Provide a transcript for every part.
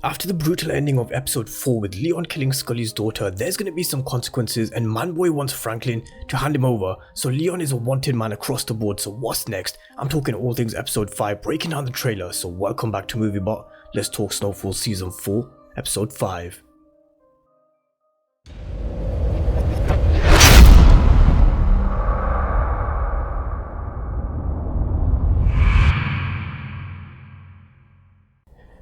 After the brutal ending of episode 4 with Leon killing Skully's daughter, there's going to be some consequences and Manboy wants Franklin to hand him over, so Leon is a wanted man across the board. So what's next? I'm talking all things episode 5, breaking down the trailer. So welcome back to MovieBot. Let's talk Snowfall season 4, episode 5.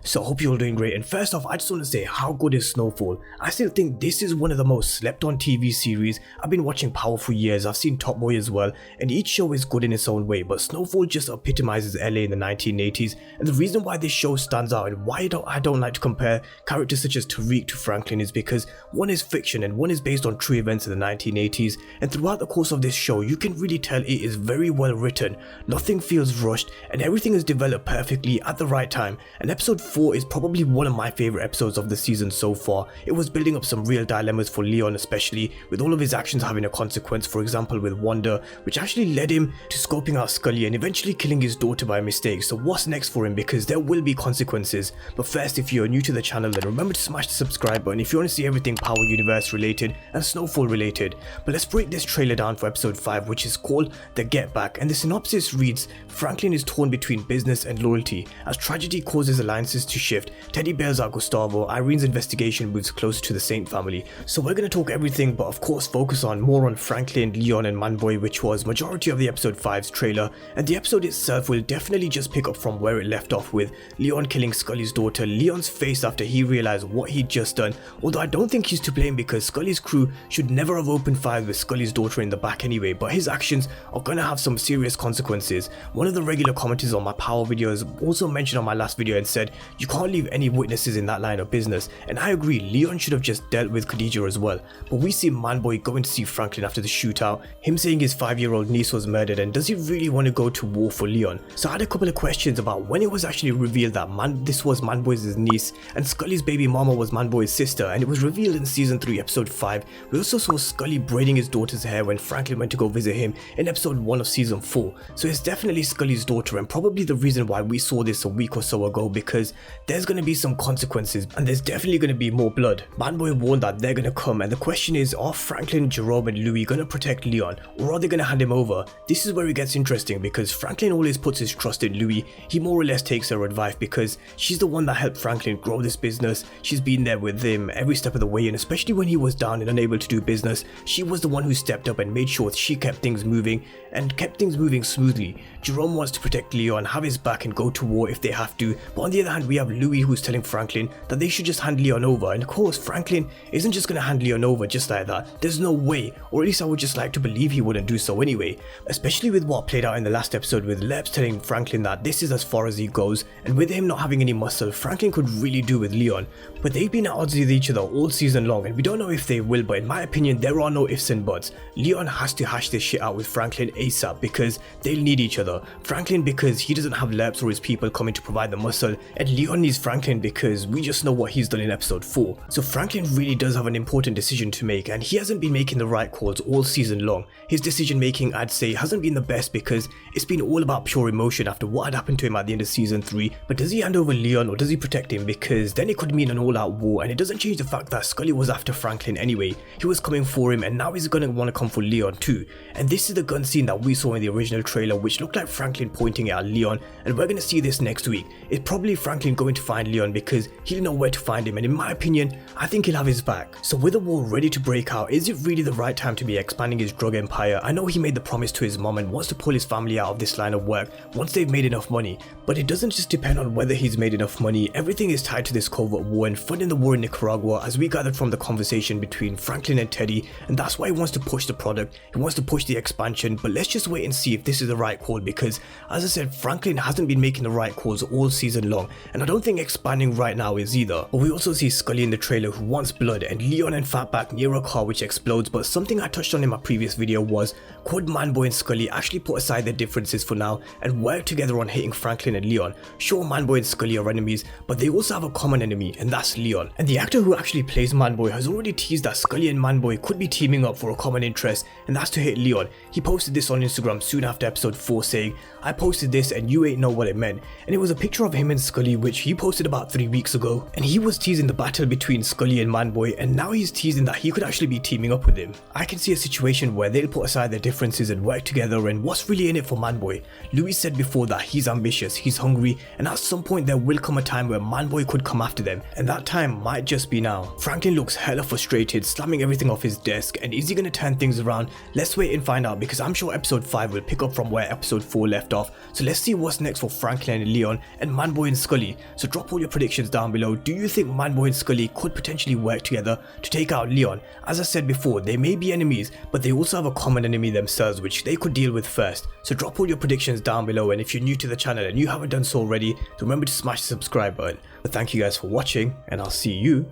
So I hope you're all doing great, and first off I just want to say how good is Snowfall. I still think this is one of the most slept on TV series. I've been watching Power for years, I've seen Top Boy as well, and each show is good in its own way, but Snowfall just epitomizes LA in the 1980s, and the reason why this show stands out and why I don't like to compare characters such as Tariq to Franklin is because one is fiction and one is based on true events in the 1980s, and throughout the course of this show you can really tell it is very well written, nothing feels rushed, and everything is developed perfectly at the right time. And episode 4 is probably one of my favorite episodes of the season so far. It was building up some real dilemmas for Leon, especially with all of his actions having a consequence, for example with Wanda, which actually led him to scoping out Skully and eventually killing his daughter by mistake. So what's next for him, because there will be consequences. But first, if you're new to the channel, then remember to smash the subscribe button if you want to see everything Power Universe related and Snowfall related. But let's break this trailer down for episode 5, which is called The Get Back, and the synopsis reads: Franklin is torn between business and loyalty as tragedy causes alliances to shift. Teddy bails out Gustavo, Irene's investigation moves closer to the Saint family. So we're going to talk everything, but of course focus more on Franklin, Leon and Manboy, which was majority of the episode 5's trailer, and the episode itself will definitely just pick up from where it left off with Leon killing Skully's daughter, Leon's face after he realized what he'd just done, although I don't think he's to blame because Skully's crew should never have opened fire with Skully's daughter in the back anyway, but his actions are going to have some serious consequences. One of the regular commenters on my Power videos also mentioned on my last video and said you can't leave any witnesses in that line of business, and I agree, Leon should have just dealt with Khadija as well. But we see Manboy going to see Franklin after the shootout, him saying his 5-year-old niece was murdered, and does he really want to go to war for Leon? So I had a couple of questions about when it was actually revealed that this was Manboy's niece and Skully's baby mama was Manboy's sister, and it was revealed in season 3 episode 5. We also saw Skully braiding his daughter's hair when Franklin went to go visit him in episode 1 of season 4. So it's definitely Skully's daughter, and probably the reason why we saw this a week or so ago, because there's going to be some consequences and there's definitely going to be more blood. Manboy warned that they're going to come, and the question is, are Franklin, Jerome and Louie going to protect Leon, or are they going to hand him over? This is where it gets interesting, because Franklin always puts his trust in Louie. He more or less takes her advice because she's the one that helped Franklin grow this business. She's been there with him every step of the way, and especially when he was down and unable to do business, she was the one who stepped up and made sure she kept things moving and kept things moving smoothly. Jerome wants to protect Leon, have his back and go to war if they have to, but on the other hand we have Louie who's telling Franklin that they should just hand Leon over, and of course Franklin isn't just going to hand Leon over just like that. There's no way, or at least I would just like to believe he wouldn't do so anyway, especially with what played out in the last episode with Leps telling Franklin that this is as far as he goes, and with him not having any muscle, Franklin could really do with Leon. But they've been at odds with each other all season long, and we don't know if they will, but in my opinion there are no ifs and buts. Leon has to hash this shit out with Franklin ASAP because they'll need each other. Franklin because he doesn't have Leps or his people coming to provide the muscle, and Leon needs Franklin because we just know what he's done in episode 4. So Franklin really does have an important decision to make, and he hasn't been making the right calls all season long. His decision making, I'd say, hasn't been the best because it's been all about pure emotion after what had happened to him at the end of season 3. But does he hand over Leon or does he protect him? Because then it could mean an all-out war, and it doesn't change the fact that Skully was after Franklin anyway. He was coming for him, and now he's gonna want to come for Leon too. And this is the gun scene that we saw in the original trailer, which looked like Franklin pointing it at Leon, and we're gonna see this next week. It's probably Franklin going to find Leon because he'll know where to find him, and in my opinion I think he'll have his back. So with the war ready to break out, is it really the right time to be expanding his drug empire? I know he made the promise to his mom and wants to pull his family out of this line of work once they've made enough money, but it doesn't just depend on whether he's made enough money. Everything is tied to this covert war and funding the war in Nicaragua, as we gathered from the conversation between Franklin and Teddy, and that's why he wants to push the product, he wants to push the expansion. But let's just wait and see if this is the right call, because as I said, Franklin hasn't been making the right calls all season long, and I don't think expanding right now is either. But we also see Skully in the trailer who wants blood, and Leon and Fatback near a car which explodes. But something I touched on in my previous video was, could Manboy and Skully actually put aside their differences differences for now and work together on hitting Franklin and Leon. Sure, Manboy and Skully are enemies, but they also have a common enemy, and that's Leon. And the actor who actually plays Manboy has already teased that Skully and Manboy could be teaming up for a common interest, and that's to hit Leon. He posted this on Instagram soon after episode 4 saying, "I posted this and you ain't know what it meant," and it was a picture of him and Skully which he posted about 3 weeks ago, and he was teasing the battle between Skully and Manboy, and now he's teasing that he could actually be teaming up with him. I can see a situation where they'll put aside their differences and work together, and what's really in it for Manboy? Louie said before that he's ambitious, he's hungry, and at some point there will come a time where Manboy could come after them, and that time might just be now. Franklin looks hella frustrated, slamming everything off his desk, and is he gonna turn things around? Let's wait and find out, because I'm sure episode 5 will pick up from where episode 4 left off. So let's see what's next for Franklin and Leon and Manboy and Skully. So drop all your predictions down below. Do you think Manboy and Skully could potentially work together to take out Leon? As I said before, they may be enemies, but they also have a common enemy themselves which they could deal with first. So drop all your predictions down below, and if you're new to the channel and you haven't done so already, remember to smash the subscribe button. But thank you guys for watching, and I'll see you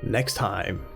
next time.